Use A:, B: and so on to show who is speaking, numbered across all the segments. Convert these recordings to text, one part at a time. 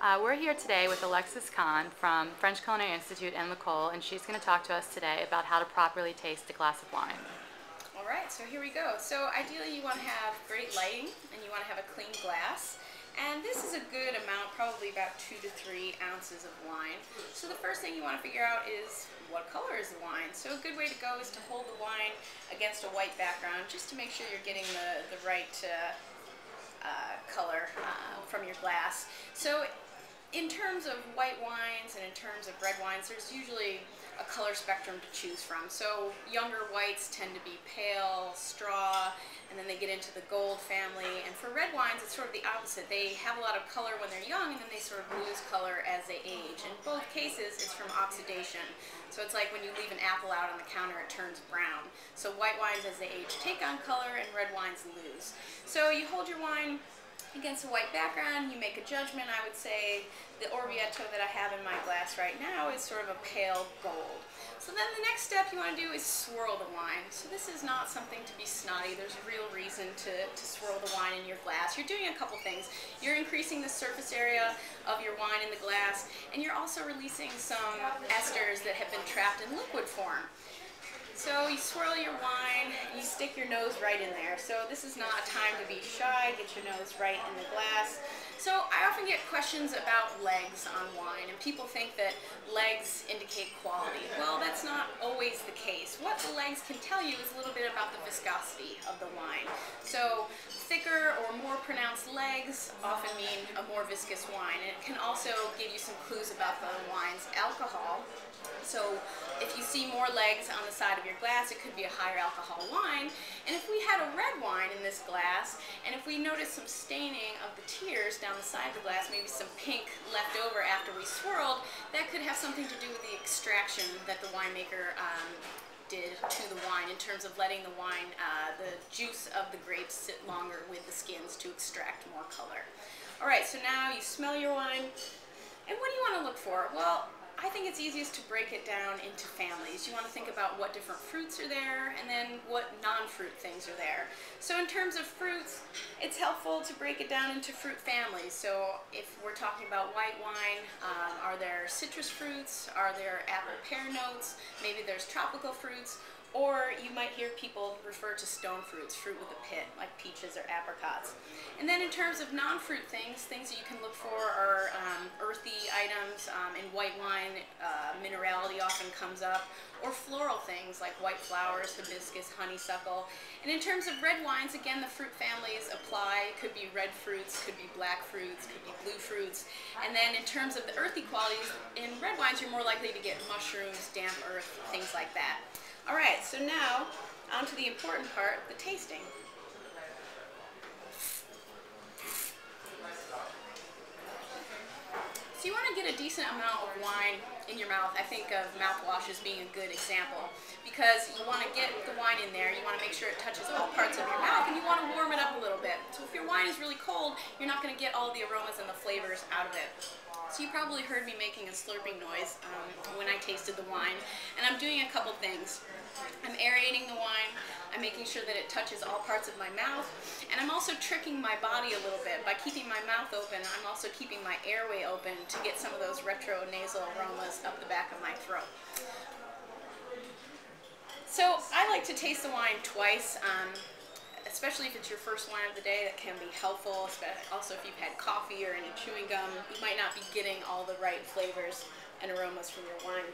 A: We're here today with Alexis Kahn from French Culinary Institute in L'École, and she's going to talk to us today about how to properly taste a glass of wine.
B: All right, so here we go. So ideally you want to have great lighting and you want to have a clean glass. And this is a good amount, probably about 2 to 3 ounces of wine. So the first thing you want to figure out is what color is the wine. So a good way to go is to hold the wine against a white background just to make sure you're getting the right color from your glass. So in terms of white wines and in terms of red wines, there's usually a color spectrum to choose from. So younger whites tend to be pale, straw, and then they get into the gold family. And for red wines, it's sort of the opposite. They have a lot of color when they're young, and then they sort of lose color as they age. In both cases, it's from oxidation. So it's like when you leave an apple out on the counter, it turns brown. So white wines as they age take on color, and red wines lose. So you hold your wine against a white background, you make a judgment. I would say the Orvieto that I have in my glass right now is sort of a pale gold. So then the next step you want to do is swirl the wine. So this is not something to be snotty. There's a real reason to swirl the wine in your glass. You're doing a couple things. You're increasing the surface area of your wine in the glass, and you're also releasing some esters that have been trapped in liquid form. So you swirl your wine, you stick your nose right in there. So this is not a time to be shy, get your nose right in the glass. So I often get questions about legs on wine, and people think that legs indicate quality. Well, that's not always the case. What the legs can tell you is a little bit about the viscosity of the wine. So thicker or more pronounced legs often mean a more viscous wine, and it can also give you some clues about the wine's alcohol. So if you see more legs on the side of your glass, it could be a higher alcohol wine. And if we had a red wine in this glass, and if we noticed some staining of the tears down the side of the glass, maybe some pink left over after we swirled, that could have something to do with the extraction that the winemaker did to the wine in terms of letting the wine, the juice of the grapes sit longer with the skins to extract more color. All right, so now you smell your wine, and what do you want to look for? Well, I think it's easiest to break it down into families. You want to think about what different fruits are there and then what non-fruit things are there. So in terms of fruits, it's helpful to break it down into fruit families. So if we're talking about white wine, are there citrus fruits? Are there apple pear notes? Maybe there's tropical fruits. Or you might hear people refer to stone fruits, fruit with a pit, like peaches or apricots. And then in terms of non-fruit things that you can look for are earthy items. In white wine, minerality often comes up. Or floral things like white flowers, hibiscus, honeysuckle. And in terms of red wines, again, the fruit families apply. It could be red fruits, could be black fruits, could be blue fruits. And then in terms of the earthy qualities, in red wines, you're more likely to get mushrooms, damp earth, things like that. All right, so now on to the important part, the tasting. So you want to get a decent amount of wine in your mouth. I think of mouthwash as being a good example because you want to get the wine in there, you want to make sure it touches all parts of your mouth, and you want to warm it up a little bit. So if your wine is really cold, you're not going to get all the aromas and the flavors out of it. So you probably heard me making a slurping noise when I tasted the wine, and I'm doing a couple things. I'm aerating the wine, I'm making sure that it touches all parts of my mouth, and I'm also tricking my body a little bit. By keeping my mouth open, I'm also keeping my airway open to get some of those retro-nasal aromas up the back of my throat. So I like to taste the wine twice. Especially if it's your first wine of the day, that can be helpful. Also if you've had coffee or any chewing gum, you might not be getting all the right flavors and aromas from your wine.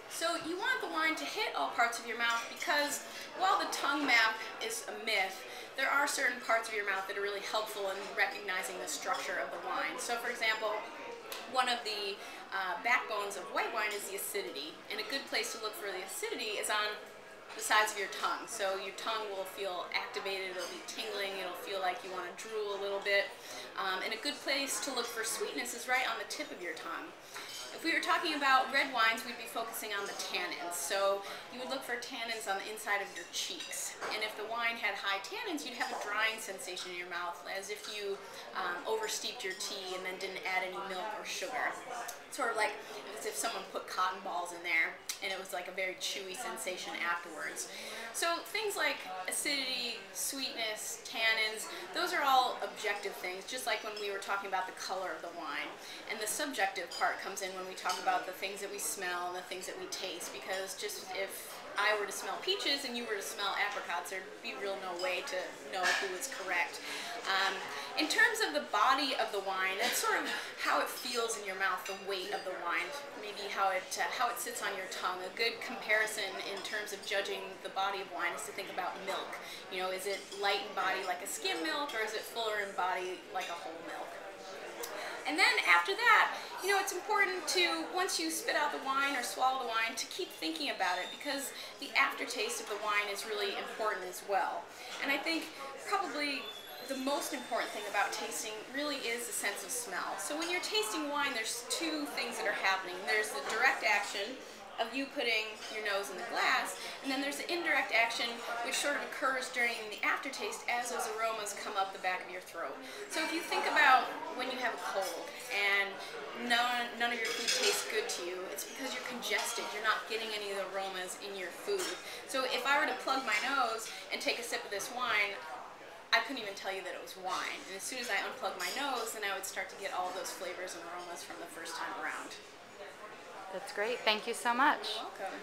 B: So you want the wine to hit all parts of your mouth because while the tongue map is a myth, there are certain parts of your mouth that are really helpful in recognizing the structure of the wine. So for example, one of the backbones of white wine is the acidity, and a good place to look for the acidity is on the sides of your tongue. So your tongue will feel activated, it'll be tingling, it'll feel like you want to drool a little bit. And a good place to look for sweetness is right on the tip of your tongue. If we were talking about red wines, we'd be focusing on the tannins. So you would look for tannins on the inside of your cheeks. And if the wine had high tannins, you'd have a drying sensation in your mouth, as if you oversteeped your tea and then didn't add any milk or sugar. Sort of like as if someone put cotton balls in there and it was like a very chewy sensation afterwards. So things like acidity, sweetness, tannins, those are all objective things, just like when we were talking about the color of the wine. And the subjective part comes in when we talk about the things that we smell and the things that we taste, because just if I were to smell peaches and you were to smell apricots, there'd be real no way to know who was correct. In terms of the body of the wine, that's sort of how it feels in your mouth, the weight of the wine, maybe how it sits on your tongue. A good comparison in terms of judging the body of wine is to think about milk. You know, is it light in body like a skim milk, or is it fuller in body like a whole milk? And then after that, you know, it's important to, once you spit out the wine or swallow the wine, to keep thinking about it, because the aftertaste of the wine is really important as well. And I think probably the most important thing about tasting really is the sense of smell. So when you're tasting wine, there's two things that are happening. There's the direct action of you putting your nose in the glass, and then there's the indirect action which sort of occurs during the aftertaste as those aromas come up the back of your throat. So if you think about when you have a cold and none of your food tastes good to you, it's because you're congested, you're not getting any of the aromas in your food. So if I were to plug my nose and take a sip of this wine, I couldn't even tell you that it was wine. And as soon as I unplugged my nose, then I would start to get all those flavors and aromas from the first time around.
A: That's great. Thank you so much.
B: You're welcome.